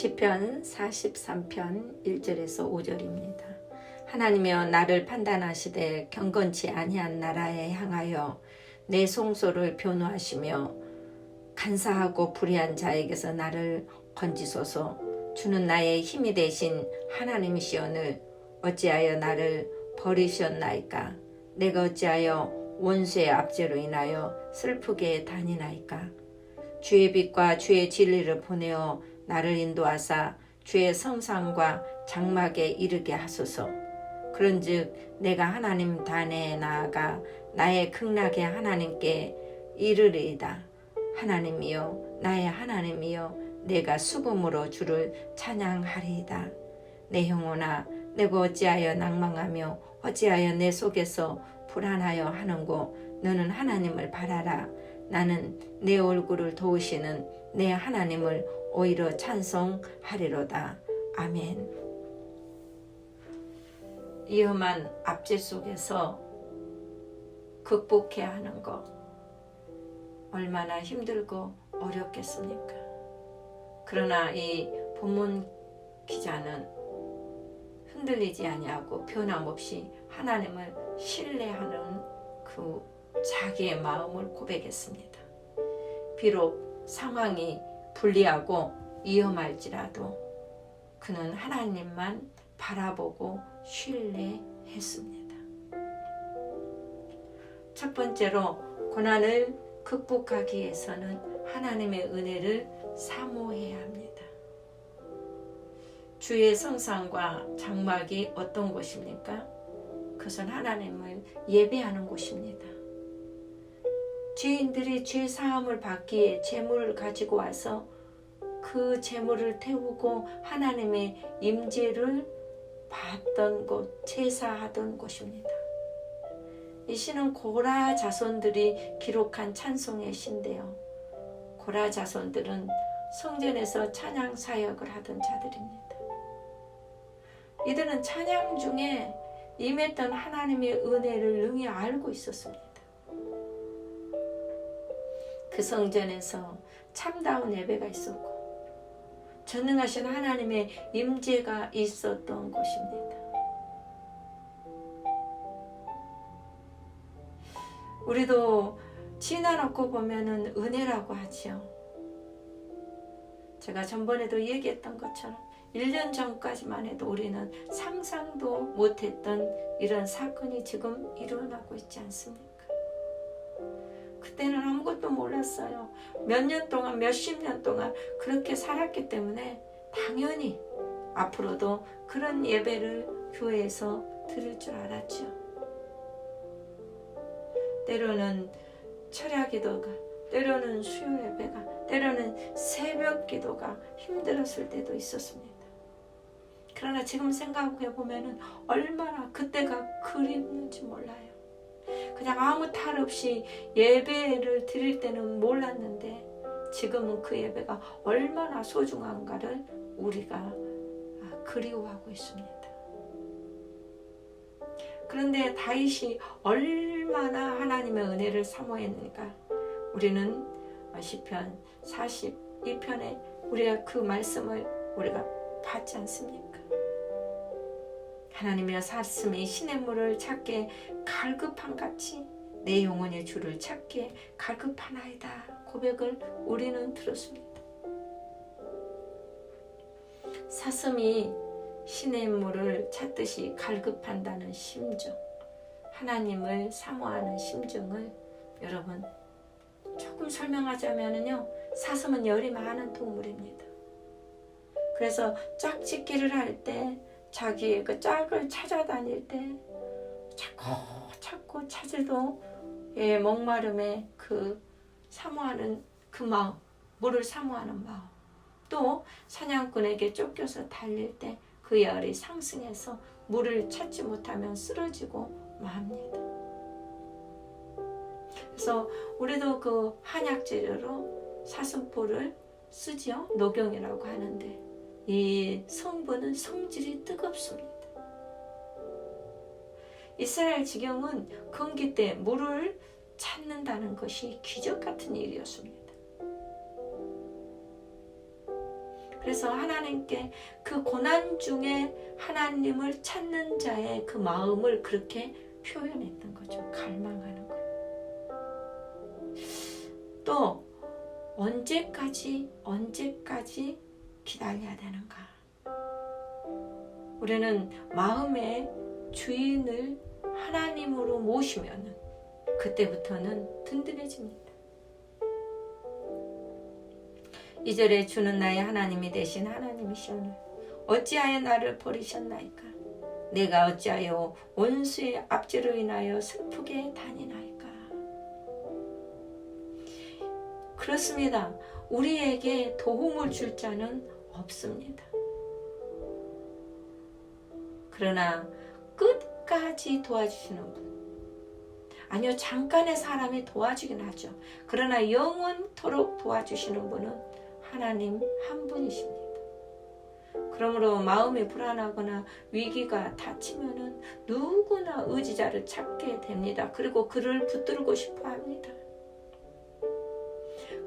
시편 43편 1절에서 5절입니다. 하나님이여 나를 판단하시되 경건치 아니한 나라에 향하여 내 송소를 변호하시며 간사하고 불의한 자에게서 나를 건지소서. 주는 나의 힘이 되신 하나님이시오늘 어찌하여 나를 버리셨나이까. 내가 어찌하여 원수의 압제로 인하여 슬프게 다니나이까. 주의 빛과 주의 진리를 보내어 나를 인도하사 주의 성상과 장막에 이르게 하소서. 그런즉 내가 하나님 단에 나아가 나의 극락의 하나님께 이르리이다. 하나님이여 나의 하나님이여 내가 수금으로 주를 찬양하리이다. 내 영혼아 내가 어찌하여 낭망하며 어찌하여 내 속에서 불안하여 하는고. 너는 하나님을 바라라. 나는 내 얼굴을 도우시는 내 하나님을 오히려 찬송하리로다. 아멘. 위험한 압제 속에서 극복해야 하는 것 얼마나 힘들고 어렵겠습니까? 그러나 이 본문 기자는 흔들리지 아니하고 변함없이 하나님을 신뢰하는 그 자기의 마음을 고백했습니다. 비록 상황이 불리하고 위험할지라도 그는 하나님만 바라보고 신뢰했습니다. 첫 번째로 고난을 극복하기 위해서는 하나님의 은혜를 사모해야 합니다. 주의 성상과 장막이 어떤 곳입니까? 그것은 하나님을 예배하는 곳입니다. 죄인들이 죄 사함을 받기 위해 제물을 가지고 와서 그 제물을 태우고 하나님의 임재를 받던 곳, 제사하던 곳입니다. 이 시는 고라 자손들이 기록한 찬송의 시인데요. 고라 자손들은 성전에서 찬양 사역을 하던 자들입니다. 이들은 찬양 중에 임했던 하나님의 은혜를 능히 알고 있었습니다. 그 성전에서 참다운 예배가 있었고 전능하신 하나님의 임재가 있었던 곳입니다. 우리도 지나놓고 보면은 은혜라고 하지요. 제가 전번에도 얘기했던 것처럼 1년 전까지만 해도 우리는 상상도 못했던 이런 사건이 지금 일어나고 있지 않습니까? 그때는 아무것도 몰랐어요. 몇 년 동안, 몇십 년 동안 그렇게 살았기 때문에 당연히 앞으로도 그런 예배를 교회에서 드릴 줄 알았죠. 때로는 철야 기도가, 때로는 수요 예배가, 때로는 새벽 기도가 힘들었을 때도 있었습니다. 그러나 지금 생각해 보면은 얼마나 그때가 그립는지 몰라요. 그냥 아무 탈 없이 예배를 드릴 때는 몰랐는데 지금은 그 예배가 얼마나 소중한가를 우리가 그리워하고 있습니다. 그런데 다윗이 얼마나 하나님의 은혜를 사모했는가. 우리는 시편 42편에 우리가 그 말씀을 우리가 받지 않습니까? 하나님의 사슴이 시냇물을 찾게 갈급한 같이 내 영혼의 주를 찾게 갈급하나이다. 고백을 우리는 들었습니다. 사슴이 시냇물을 찾듯이 갈급한다는 심정, 하나님을 사모하는 심정을 여러분 조금 설명하자면요, 사슴은 열이 많은 동물입니다. 그래서 짝짓기를 할 때 자기의 그 짝을 찾아다닐 때 찾고 찾아도 목마름에 그 사모하는 그 마음, 물을 사모하는 마음, 또 사냥꾼에게 쫓겨서 달릴 때 그 열이 상승해서 물을 찾지 못하면 쓰러지고 맙니다. 그래서 우리도 그 한약 재료로 사슴포를 쓰죠. 녹용이라고 하는데 이 성분은 성질이 뜨겁습니다. 이스라엘 지경은 건기 때 물을 찾는다는 것이 기적 같은 일이었습니다. 그래서 하나님께 그 고난 중에 하나님을 찾는 자의 그 마음을 그렇게 표현했던 거죠. 갈망하는 거예요. 또 언제까지 기다려야 되는가? 우리는 마음의 주인을 하나님으로 모시면 그때부터는 든든해집니다. 2절에 주는 나의 하나님이 되신 하나님이시오늘 어찌하여 나를 버리셨나이까? 내가 어찌하여 원수의 압제로 인하여 슬프게 다니나이까? 그렇습니다. 우리에게 도움을 줄 자는 없습니다. 그러나 끝까지 도와주시는 분, 아니요, 잠깐의 사람이 도와주긴 하죠. 그러나 영원토록 도와주시는 분은 하나님 한 분이십니다. 그러므로 마음이 불안하거나 위기가 닥치면은 누구나 의지자를 찾게 됩니다. 그리고 그를 붙들고 싶어 합니다.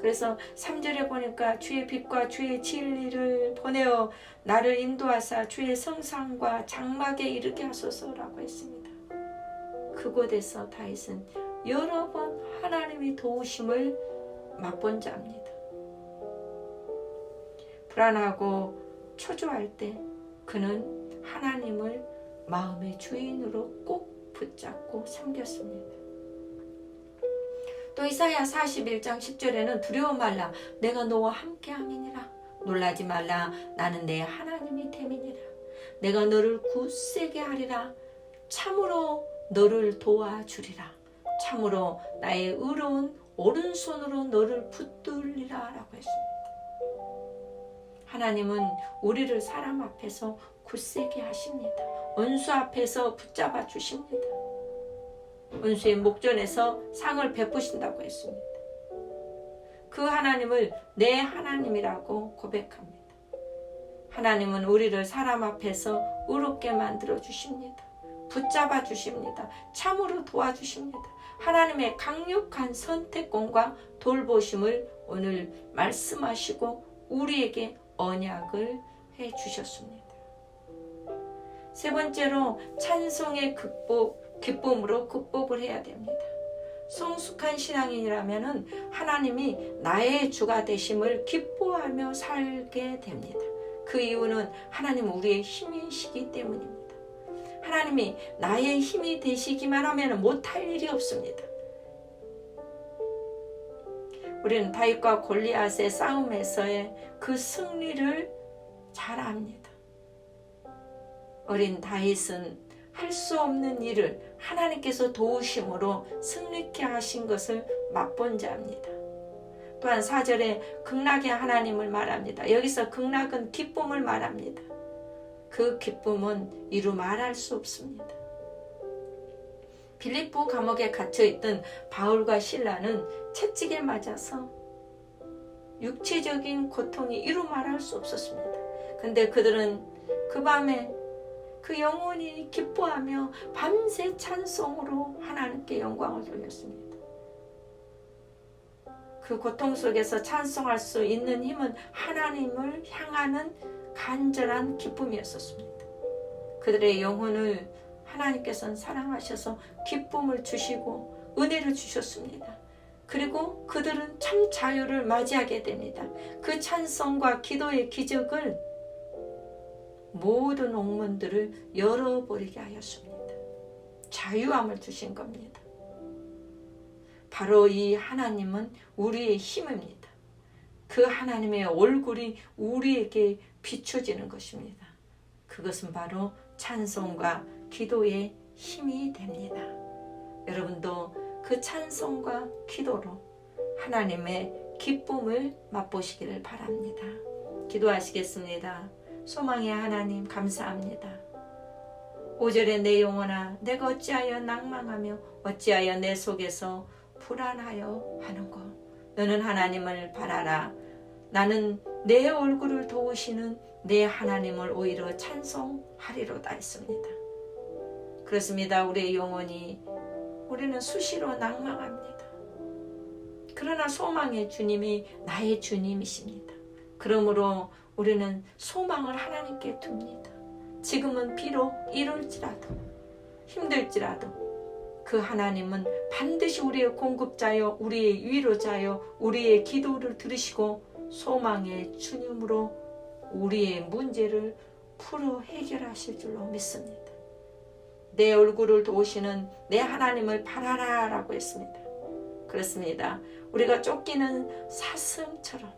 그래서 3절에 보니까 주의 빛과 주의 진리를 보내어 나를 인도하사 주의 성상과 장막에 이르게 하소서라고 했습니다. 그곳에서 다윗은 여러 번 하나님의 도우심을 맛본 자입니다. 불안하고 초조할 때 그는 하나님을 마음의 주인으로 꼭 붙잡고 섬겼습니다. 또 이사야 41장 10절에는 두려워 말라 내가 너와 함께함이니라. 놀라지 말라 나는 내 하나님이 됨이니라. 내가 너를 굳세게 하리라. 참으로 너를 도와주리라. 참으로 나의 의로운 오른손으로 너를 붙들리라 라고 했습니다. 하나님은 우리를 사람 앞에서 굳세게 하십니다. 원수 앞에서 붙잡아 주십니다. 원수의 목전에서 상을 베푸신다고 했습니다. 그 하나님을 내 하나님이라고 고백합니다. 하나님은 우리를 사람 앞에서 의롭게 만들어 주십니다. 붙잡아 주십니다. 참으로 도와주십니다. 하나님의 강력한 선택권과 돌보심을 오늘 말씀하시고 우리에게 언약을 해 주셨습니다. 세 번째로 찬송의 기쁨으로 극복을 해야 됩니다. 성숙한 신앙인이라면 하나님이 나의 주가 되심을 기뻐하며 살게 됩니다. 그 이유는 하나님은 우리의 힘이시기 때문입니다. 하나님이 나의 힘이 되시기만 하면 못할 일이 없습니다. 우리는 다윗과 골리앗의 싸움에서의 그 승리를 잘 압니다. 어린 다윗은 할 수 없는 일을 하나님께서 도우심으로 승리케 하신 것을 맛본 자입니다. 또한 4절에 극락의 하나님을 말합니다. 여기서 극락은 기쁨을 말합니다. 그 기쁨은 이루 말할 수 없습니다. 빌립보 감옥에 갇혀있던 바울과 실라는 채찍에 맞아서 육체적인 고통이 이루 말할 수 없었습니다. 근데 그들은 그 밤에 그 영혼이 기뻐하며 밤새 찬송으로 하나님께 영광을 돌렸습니다. 그 고통 속에서 찬송할 수 있는 힘은 하나님을 향하는 간절한 기쁨이었습니다. 그들의 영혼을 하나님께서는 사랑하셔서 기쁨을 주시고 은혜를 주셨습니다. 그리고 그들은 참 자유를 맞이하게 됩니다. 그 찬송과 기도의 기적을 모든 옥문들을 열어버리게 하였습니다. 자유함을 주신 겁니다. 바로 이 하나님은 우리의 힘입니다. 그 하나님의 얼굴이 우리에게 비춰지는 것입니다. 그것은 바로 찬송과 기도의 힘이 됩니다. 여러분도 그 찬송과 기도로 하나님의 기쁨을 맛보시기를 바랍니다. 기도하시겠습니다. 소망의 하나님 감사합니다. 5절에 내 영혼아 내가 어찌하여 낭망하며 어찌하여 내 속에서 불안하여 하는고. 너는 하나님을 바라라. 나는 내 얼굴을 도우시는 내 하나님을 오히려 찬송하리로다 했습니다. 그렇습니다. 우리의 영혼이 우리는 수시로 낭망합니다. 그러나 소망의 주님이 나의 주님이십니다. 그러므로 우리는 소망을 하나님께 둡니다. 지금은 비록 이룰지라도 힘들지라도 그 하나님은 반드시 우리의 공급자여 우리의 위로자여 우리의 기도를 들으시고 소망의 주님으로 우리의 문제를 풀어 해결하실 줄로 믿습니다. 내 얼굴을 도우시는 내 하나님을 바라라 라고 했습니다. 그렇습니다. 우리가 쫓기는 사슴처럼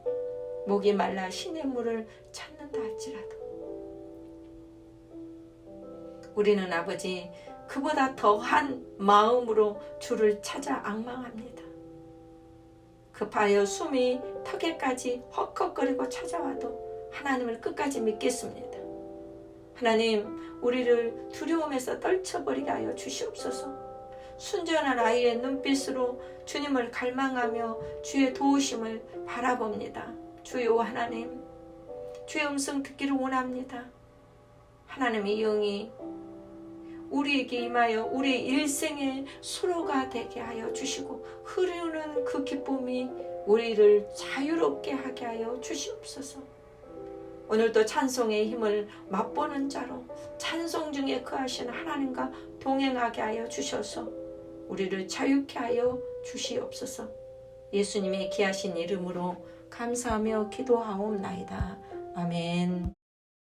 목이 말라 시냇물을 찾는다 할지라도 우리는 아버지 그보다 더한 마음으로 주를 찾아 앙망합니다. 급하여 숨이 턱에까지 헉헉거리고 찾아와도 하나님을 끝까지 믿겠습니다. 하나님, 우리를 두려움에서 떨쳐버리게 하여 주시옵소서. 순전한 아이의 눈빛으로 주님을 갈망하며 주의 도우심을 바라봅니다. 주여 하나님, 주의 음성 듣기를 원합니다. 하나님의 영이 우리에게 임하여 우리의 일생의 수로가 되게 하여 주시고 흐르는 그 기쁨이 우리를 자유롭게 하게 하여 주시옵소서. 오늘도 찬송의 힘을 맛보는 자로 찬송 중에 거하시는 하나님과 동행하게 하여 주셔서 우리를 자유케 하여 주시옵소서. 예수님의 귀하신 이름으로 감사하며 기도하옵나이다. 아멘.